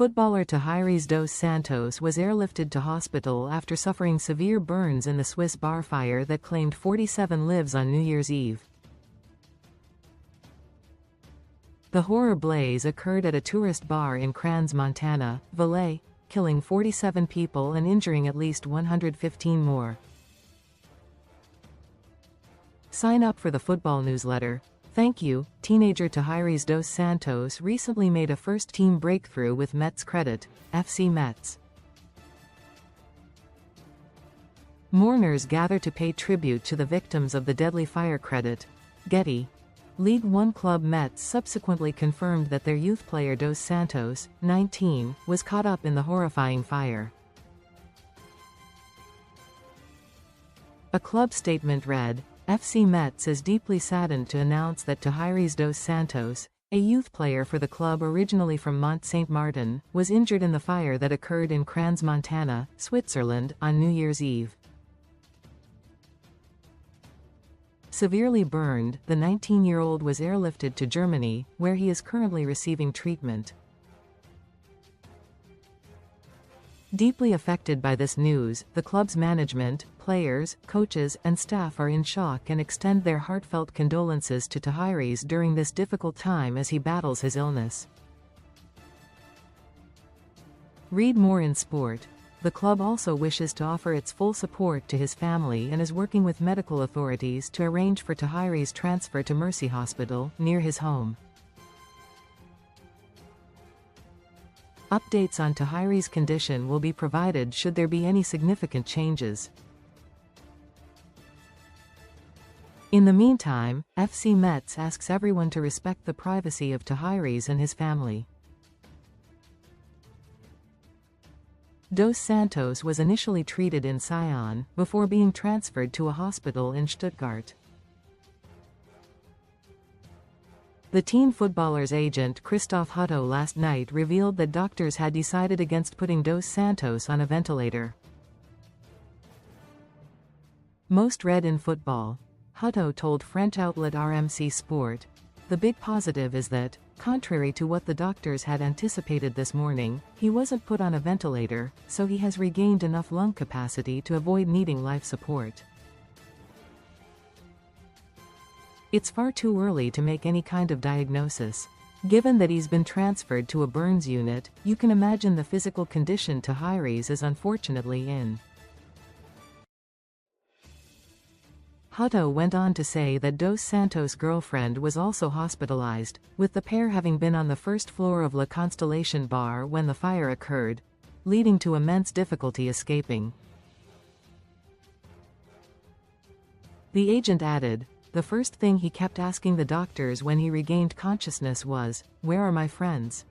Footballer Tahirys Dos Santos was airlifted to hospital after suffering severe burns in the Swiss bar fire that claimed 47 lives on New Year's Eve. The horror blaze occurred at a tourist bar in Crans-Montana, Valais, killing 47 people and injuring at least 115 more. Sign up for the football newsletter. Thank you. Teenager Tahirys Dos Santos recently made a first-team breakthrough with MetzCredit, FC Metz. Mourners gather to pay tribute to the victims of the deadly fireCredit. Getty. Ligue 1 club Metz subsequently confirmed that their youth player Dos Santos, 19, was caught up in the horrifying fire. A club statement read, FC Metz is deeply saddened to announce that Tahirys Dos Santos, a youth player for the club originally from Mont-Saint-Martin, was injured in the fire that occurred in Crans-Montana, Switzerland, on New Year's Eve. Severely burned, the 19-year-old was airlifted to Germany, where he is currently receiving treatment. Deeply affected by this news, the club's management, players, coaches, and staff are in shock and extend their heartfelt condolences to Tahirys during this difficult time as he battles his illness. Read more in Sport. The club also wishes to offer its full support to his family and is working with medical authorities to arrange for Tahirys' transfer to Mercy Hospital, near his home. Updates on Tahirys' condition will be provided should there be any significant changes. In the meantime, FC Metz asks everyone to respect the privacy of Tahirys and his family. Dos Santos was initially treated in Sion, before being transferred to a hospital in Stuttgart. The teen footballer's agent Christoph Hutto last night revealed that doctors had decided against putting Dos Santos on a ventilator. Most read in football. Hutto told French outlet RMC Sport, "The big positive is that, contrary to what the doctors had anticipated this morning, he wasn't put on a ventilator, so he has regained enough lung capacity to avoid needing life support. It's far too early to make any kind of diagnosis. Given that he's been transferred to a burns unit, you can imagine the physical condition Tahirys is unfortunately in." Hutto went on to say that Dos Santos' girlfriend was also hospitalized, with the pair having been on the first floor of La Constellation Bar when the fire occurred, leading to immense difficulty escaping. The agent added, "The first thing he kept asking the doctors when he regained consciousness was, 'Where are my friends?'"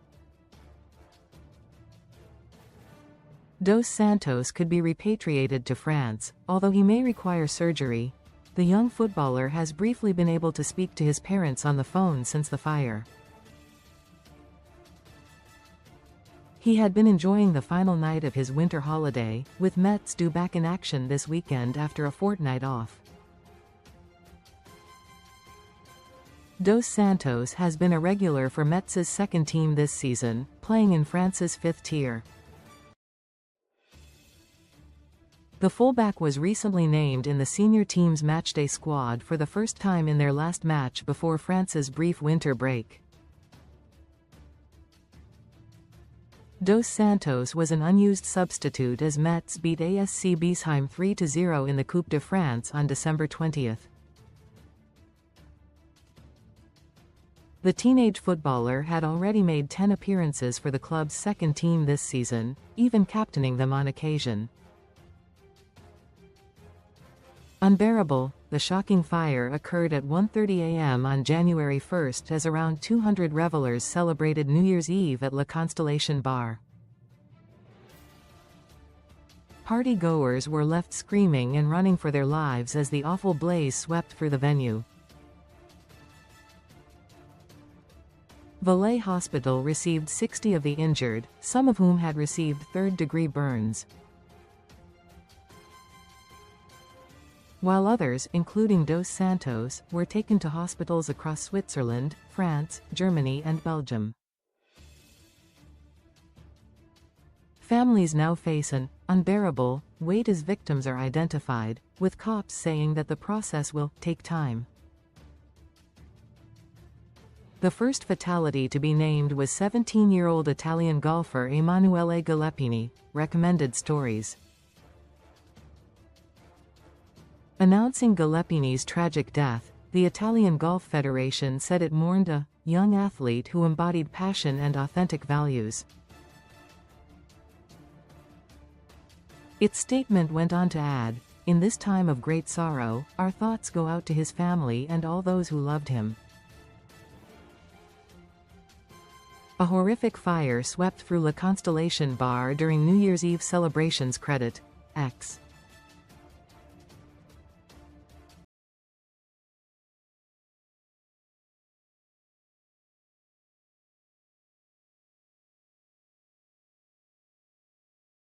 Dos Santos could be repatriated to France, although he may require surgery. The young footballer has briefly been able to speak to his parents on the phone since the fire. He had been enjoying the final night of his winter holiday, with Metz due back in action this weekend after a fortnight off. Dos Santos has been a regular for Metz's second team this season, playing in France's fifth tier. The fullback was recently named in the senior team's matchday squad for the first time in their last match before France's brief winter break. Dos Santos was an unused substitute as Metz beat ASC Biesheim 3-0 in the Coupe de France on December 20th. The teenage footballer had already made 10 appearances for the club's second team this season, even captaining them on occasion. Unbearable, the shocking fire occurred at 1:30 a.m. on January 1st as around 200 revelers celebrated New Year's Eve at La Constellation Bar. Party-goers were left screaming and running for their lives as the awful blaze swept through the venue. Valais Hospital received 60 of the injured, some of whom had received third-degree burns, while others, including Dos Santos, were taken to hospitals across Switzerland, France, Germany and Belgium. Families now face an unbearable wait as victims are identified, with cops saying that the process will take time. The first fatality to be named was 17-year-old Italian golfer Emanuele Galeppini, recommended stories. Announcing Galeppini's tragic death, the Italian Golf Federation said it mourned a young athlete who embodied passion and authentic values. Its statement went on to add, "In this time of great sorrow, our thoughts go out to his family and all those who loved him." A horrific fire swept through La Constellation Bar during New Year's Eve celebrations. Credit X.